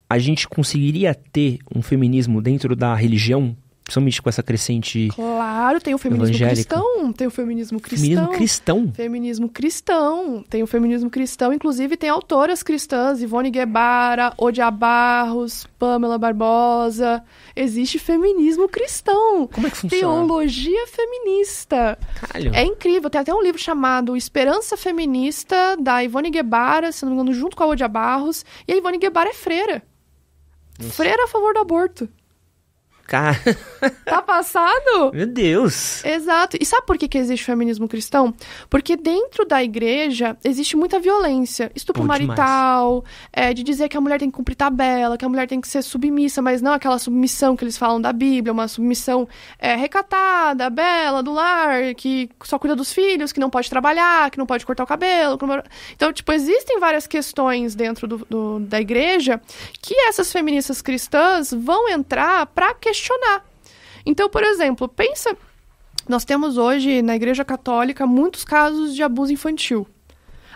a gente conseguiria ter um feminismo dentro da religião, principalmente com essa crescente Claro, tem o feminismo evangélica. cristão, tem o feminismo cristão. Feminismo cristão? Feminismo cristão, tem o feminismo cristão, inclusive tem autoras cristãs, Ivone Guevara, Odia Barros, Pamela Barbosa. Existe feminismo cristão. Como é que funciona? Teologia feminista. Caralho. É incrível, tem até um livro chamado Esperança Feminista, da Ivone Guevara, se não me engano, junto com a Odia Barros. E a Ivone Guevara é freira. Nossa. Freira a favor do aborto. Cara, Tá passado? meu Deus. Exato. E sabe por que existe o feminismo cristão? Porque dentro da igreja existe muita violência. Estupro Pô, marital, de dizer que a mulher tem que cumprir tabela, que a mulher tem que ser submissa, mas não aquela submissão que eles falam da Bíblia, uma submissão recatada, bela, do lar, que só cuida dos filhos, que não pode trabalhar, que não pode cortar o cabelo. Então, tipo, existem várias questões dentro da igreja que essas feministas cristãs vão entrar para questionar. Então, por exemplo, pensa, nós temos hoje na Igreja Católica muitos casos de abuso infantil.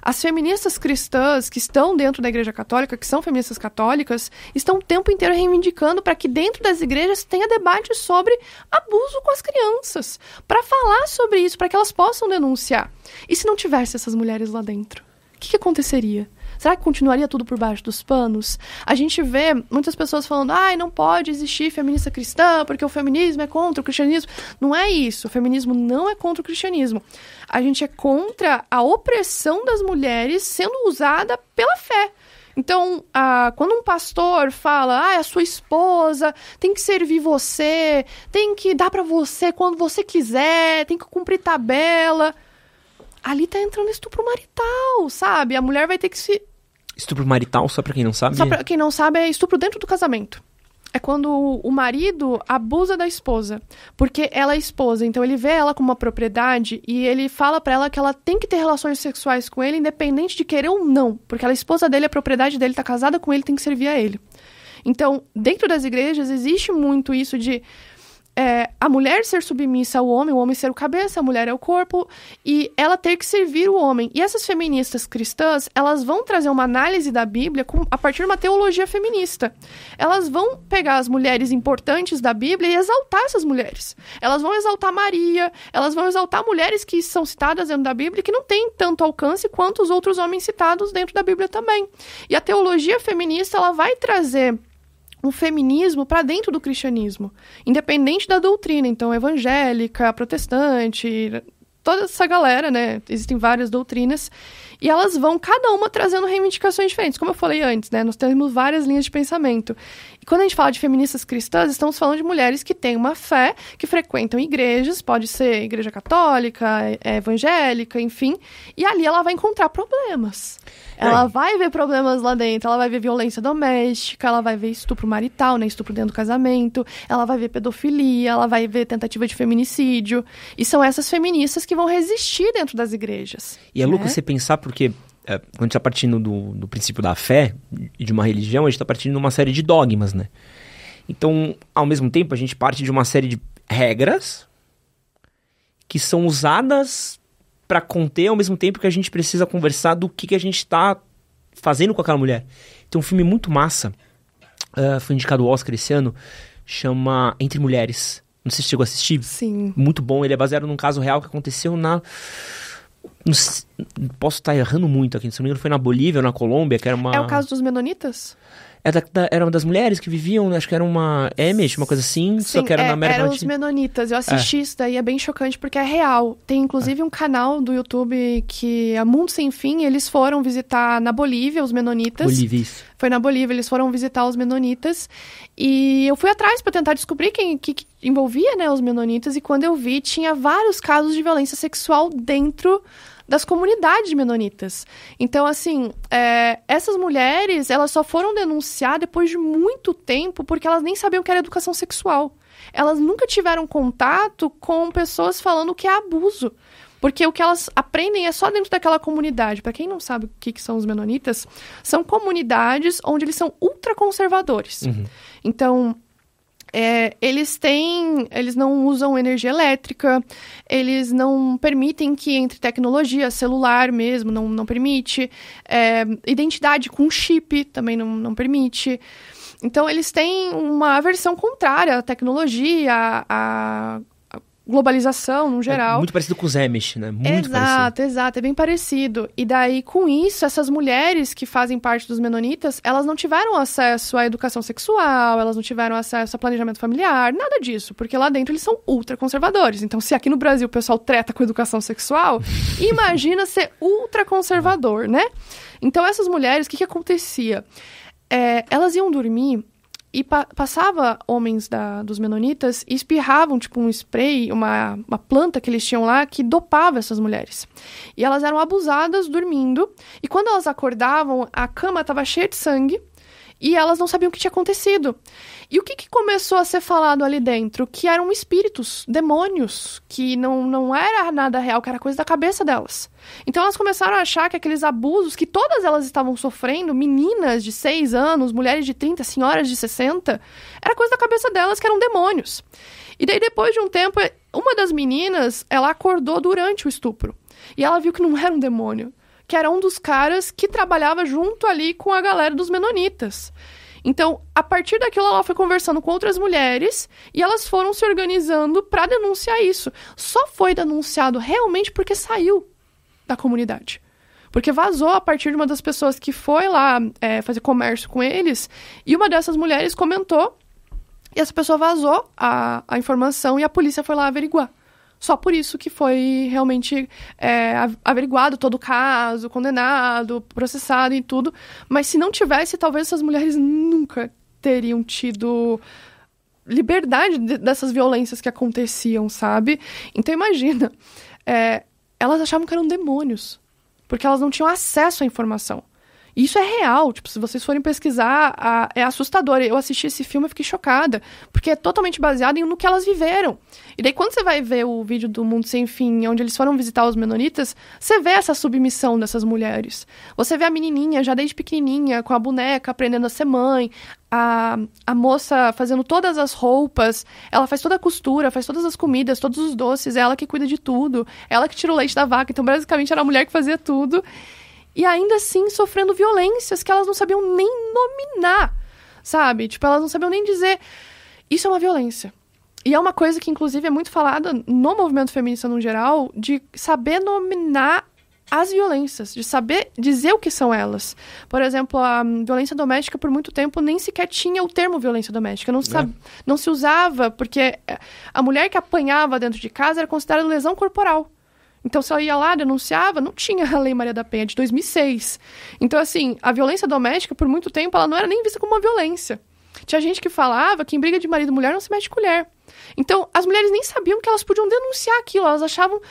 As feministas cristãs que estão dentro da Igreja Católica, que são feministas católicas, estão o tempo inteiro reivindicando para que dentro das igrejas tenha debate sobre abuso com as crianças, para falar sobre isso, para que elas possam denunciar. E se não tivesse essas mulheres lá dentro? O que aconteceria? Será que continuaria tudo por baixo dos panos? A gente vê muitas pessoas falando, não pode existir feminista cristã, porque o feminismo é contra o cristianismo. Não é isso, o feminismo não é contra o cristianismo. A gente é contra a opressão das mulheres sendo usada pela fé. Então, quando um pastor fala, a sua esposa tem que servir você, tem que dar pra você quando você quiser, tem que cumprir tabela... Ali tá entrando estupro marital, sabe? A mulher vai ter que se... Estupro marital, só pra quem não sabe? Só pra quem não sabe, é estupro dentro do casamento. É quando o marido abusa da esposa, porque ela é esposa, então ele vê ela como uma propriedade e ele fala pra ela que ela tem que ter relações sexuais com ele, independente de querer ou não, porque ela é esposa dele, a propriedade dele, tá casada com ele, tem que servir a ele. Então, dentro das igrejas, existe muito isso de... a mulher ser submissa ao homem, o homem ser o cabeça, a mulher é o corpo, e ela ter que servir o homem. E essas feministas cristãs, elas vão trazer uma análise da Bíblia a partir de uma teologia feminista. Elas vão pegar as mulheres importantes da Bíblia e exaltar essas mulheres. Elas vão exaltar Maria, elas vão exaltar mulheres que são citadas dentro da Bíblia e que não têm tanto alcance quanto os outros homens citados dentro da Bíblia também. E a teologia feminista, ela vai trazer um feminismo para dentro do cristianismo, independente da doutrina, então evangélica, protestante, toda essa galera, né? Existem várias doutrinas, e elas vão, cada uma, trazendo reivindicações diferentes. Como eu falei antes, né? Nós temos várias linhas de pensamento. E quando a gente fala de feministas cristãs, estamos falando de mulheres que têm uma fé, que frequentam igrejas, pode ser igreja católica, evangélica, enfim, e ali ela vai encontrar problemas. Ela vai ver problemas lá dentro, ela vai ver violência doméstica, ela vai ver estupro marital, né, estupro dentro do casamento, ela vai ver pedofilia, ela vai ver tentativa de feminicídio. E são essas feministas que vão resistir dentro das igrejas. E é louco você pensar, porque quando a gente está partindo do princípio da fé e de uma religião, a gente está partindo de uma série de dogmas, né? Então, ao mesmo tempo, a gente parte de uma série de regras que são usadas para conter, ao mesmo tempo que a gente precisa conversar do que a gente está fazendo com aquela mulher. Tem um filme muito massa, foi indicado ao Oscar esse ano, chama Entre Mulheres. Não sei se chegou a assistir. Sim. Muito bom, ele é baseado num caso real que aconteceu posso estar errando muito aqui, se não me engano foi na Bolívia ou na Colômbia, que era uma... É o caso dos menonitas? Era uma das mulheres que viviam, acho que era uma Amish, uma coisa assim, Sim, só que era na América eram Latina. os menonitas. Eu assisti isso daí, é bem chocante, porque é real. Tem, inclusive, um canal do YouTube que é Mundo Sem Fim, eles foram visitar na Bolívia, os menonitas. Bolívia, isso. Foi na Bolívia, eles foram visitar os menonitas. E eu fui atrás para tentar descobrir que envolvia, né, os menonitas, e quando eu vi, tinha vários casos de violência sexual dentro das comunidades menonitas. Então, assim, essas mulheres, elas só foram denunciar depois de muito tempo, porque elas nem sabiam o que era educação sexual. Elas nunca tiveram contato com pessoas falando que é abuso. Porque o que elas aprendem é só dentro daquela comunidade. Para quem não sabe o que são os menonitas, são comunidades onde eles são ultraconservadores. Uhum. Então... eles não usam energia elétrica, eles não permitem que entre tecnologia, celular mesmo, não permite, identidade com chip também não permite. Então, eles têm uma aversão contrária à tecnologia, à globalização, no geral. Muito parecido com os Amish, né? Muito parecido. Exato, é bem parecido. E daí, com isso, essas mulheres que fazem parte dos menonitas, elas não tiveram acesso à educação sexual, elas não tiveram acesso a planejamento familiar, nada disso, porque lá dentro eles são ultra conservadores. Então, se aqui no Brasil o pessoal treta com educação sexual, imagina ser ultra conservador, né? Então, essas mulheres, o que acontecia? Elas iam dormir e passava homens dos menonitas e espirravam, tipo, um spray, uma planta que eles tinham lá que dopava essas mulheres. E elas eram abusadas dormindo, e quando elas acordavam, a cama estava cheia de sangue, e elas não sabiam o que tinha acontecido. E o que começou a ser falado ali dentro? Que eram espíritos, demônios, que não era nada real, que era coisa da cabeça delas. Então elas começaram a achar que aqueles abusos que todas elas estavam sofrendo, meninas de 6 anos, mulheres de 30, senhoras de 60, era coisa da cabeça delas, que eram demônios. E daí, depois de um tempo, uma das meninas, ela acordou durante o estupro. E ela viu que não era um demônio, que era um dos caras que trabalhava junto ali com a galera dos menonitas. Então, a partir daquilo, ela foi conversando com outras mulheres e elas foram se organizando para denunciar isso. Só foi denunciado realmente porque saiu da comunidade. Porque vazou a partir de uma das pessoas que foi lá fazer comércio com eles, e uma dessas mulheres comentou, e essa pessoa vazou a informação e a polícia foi lá averiguar. Só por isso que foi realmente averiguado todo o caso, condenado, processado e tudo. Mas se não tivesse, talvez essas mulheres nunca teriam tido liberdade dessas violências que aconteciam, sabe? Então imagina, elas achavam que eram demônios, porque elas não tinham acesso à informação. E isso é real, tipo, se vocês forem pesquisar, é assustador. Eu assisti esse filme e fiquei chocada, porque é totalmente baseado no que elas viveram. E daí, quando você vai ver o vídeo do Mundo Sem Fim, onde eles foram visitar os menonitas, você vê essa submissão dessas mulheres. Você vê a menininha, já desde pequenininha, com a boneca, aprendendo a ser mãe, a moça fazendo todas as roupas, ela faz toda a costura, faz todas as comidas, todos os doces, é ela que cuida de tudo, ela que tira o leite da vaca, então, basicamente, era a mulher que fazia tudo. E ainda assim sofrendo violências que elas não sabiam nem nominar, sabe? Tipo, elas não sabiam nem dizer, isso é uma violência. E é uma coisa que, inclusive, é muito falada no movimento feminista no geral, de saber nominar as violências, de saber dizer o que são elas. Por exemplo, a violência doméstica, por muito tempo, nem sequer tinha o termo violência doméstica. Não se usava, porque a mulher que apanhava dentro de casa era considerada lesão corporal. Então, se ela ia lá, denunciava, não tinha a Lei Maria da Penha, de 2006. Então, assim, a violência doméstica, por muito tempo, ela não era nem vista como uma violência. Tinha gente que falava que em briga de marido e mulher não se mexe colher. Então, as mulheres nem sabiam que elas podiam denunciar aquilo, elas achavam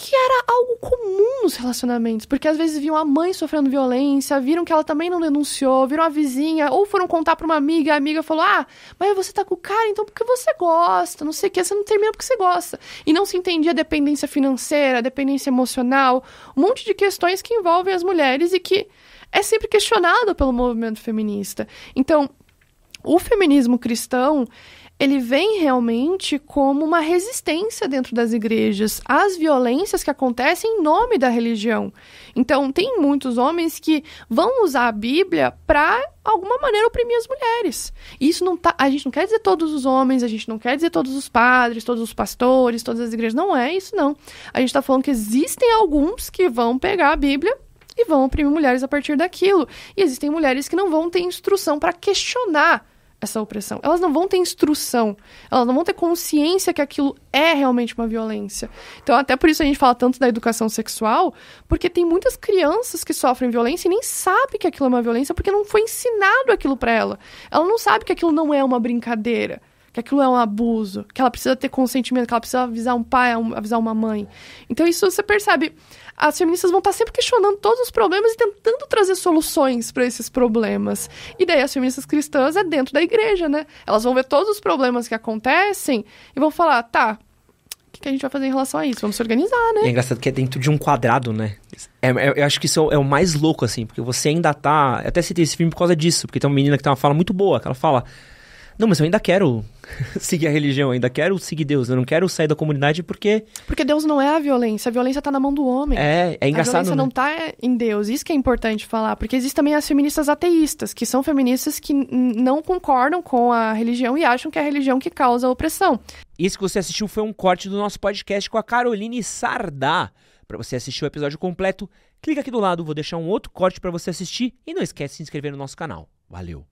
que era algo comum nos relacionamentos, porque às vezes viam a mãe sofrendo violência, viram que ela também não denunciou, viram a vizinha, ou foram contar pra uma amiga, a amiga falou, mas você tá com o cara, então porque você gosta, não sei o que, você não termina porque você gosta. E não se entendia dependência financeira, dependência emocional, um monte de questões que envolvem as mulheres e que é sempre questionado pelo movimento feminista. Então, o feminismo cristão, ele vem realmente como uma resistência dentro das igrejas às violências que acontecem em nome da religião. Então, tem muitos homens que vão usar a Bíblia para, alguma maneira, oprimir as mulheres. E isso a gente não quer dizer todos os homens, a gente não quer dizer todos os padres, todos os pastores, todas as igrejas. Não é isso, não. A gente está falando que existem alguns que vão pegar a Bíblia e vão oprimir mulheres a partir daquilo. E existem mulheres que não vão ter instrução para questionar essa opressão. Elas não vão ter instrução, elas não vão ter consciência que aquilo é realmente uma violência. Então, até por isso a gente fala tanto da educação sexual, porque tem muitas crianças que sofrem violência e nem sabem que aquilo é uma violência porque não foi ensinado aquilo para ela. Ela não sabe que aquilo não é uma brincadeira, que aquilo é um abuso, que ela precisa ter consentimento, que ela precisa avisar um pai, avisar uma mãe. Então, isso você percebe. As feministas vão estar sempre questionando todos os problemas e tentando trazer soluções para esses problemas. E daí as feministas cristãs é dentro da igreja, né? Elas vão ver todos os problemas que acontecem e vão falar, tá, o que a gente vai fazer em relação a isso? Vamos se organizar, né? É engraçado que é dentro de um quadrado, né? Eu acho que isso é o mais louco, assim, porque você ainda tá... Eu até citei esse filme por causa disso, porque tem uma menina que tem uma fala muito boa, que ela fala... Não, mas eu ainda quero seguir a religião, eu ainda quero seguir Deus. Eu não quero sair da comunidade porque... Porque Deus não é a violência tá na mão do homem. É engraçado, a violência né? não tá em Deus, isso que é importante falar. Porque existem também as feministas ateístas, que são feministas que não concordam com a religião e acham que é a religião que causa a opressão. Esse que você assistiu foi um corte do nosso podcast com a Caroline Sardá. Para você assistir o episódio completo, clica aqui do lado, vou deixar um outro corte para você assistir. E não esquece de se inscrever no nosso canal. Valeu!